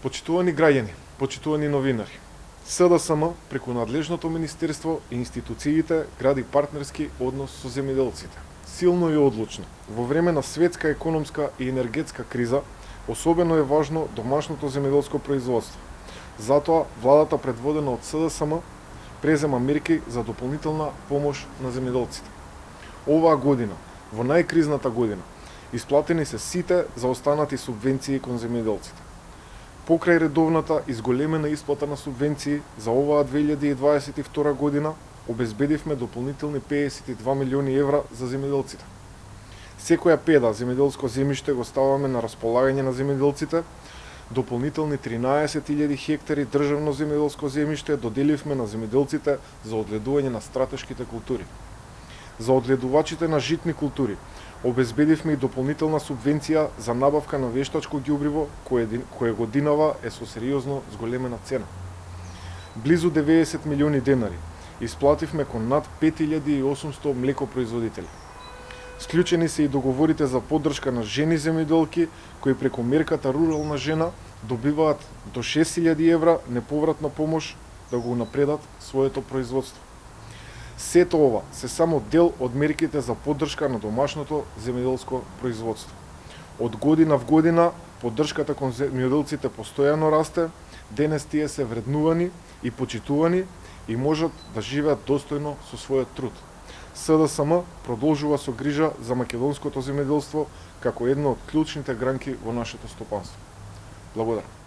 Почитувани граѓани, почитувани новинари, СДСМ преку надлежното министерство и институциите гради партнерски однос со земјоделците. Силно и одлучно, во време на светска економска и енергетска криза, особено е важно домашното земјоделско производство. Затоа, владата предводена од СДСМ презема мерки за дополнителна помош на земјоделците. Оваа година, во најкризната година, исплатени се сите заостанати субвенции кон земјоделците. Покрај редовната изголемена исплата на субвенции за оваа 2022 година, обезбедивме дополнителни 52 милиони евра за земјоделците. Секоја педа земјоделско земјиште го ставаме на располагање на земјоделците. Дополнителни 13.000 хектари државно земјоделско земјиште доделивме на земјоделците за одледување на стратешките култури. За одледувачите на житни култури обезбедивме и дополнителна субвенција за набавка на вештачко ѓубриво кое годинава е со сериозно зголемена цена. Близу 90 милиони денари исплативме кон над 5800 млекопроизводители. Склучени се и договорите за поддршка на жени земјоделки кои преку мерката Рурална жена добиваат до 6000 евра неповратна помош да го напредат своето производство. Сето ова се само дел од мерките за поддршка на домашното земјоделско производство. Од година в година поддршката кон земјоделците постојано расте, денес тие се вреднувани и почитувани и можат да живеат достојно со својот труд. СДСМ продолжува со грижа за македонското земјоделство како една од клучните гранки во нашето стопанство. Благодарам.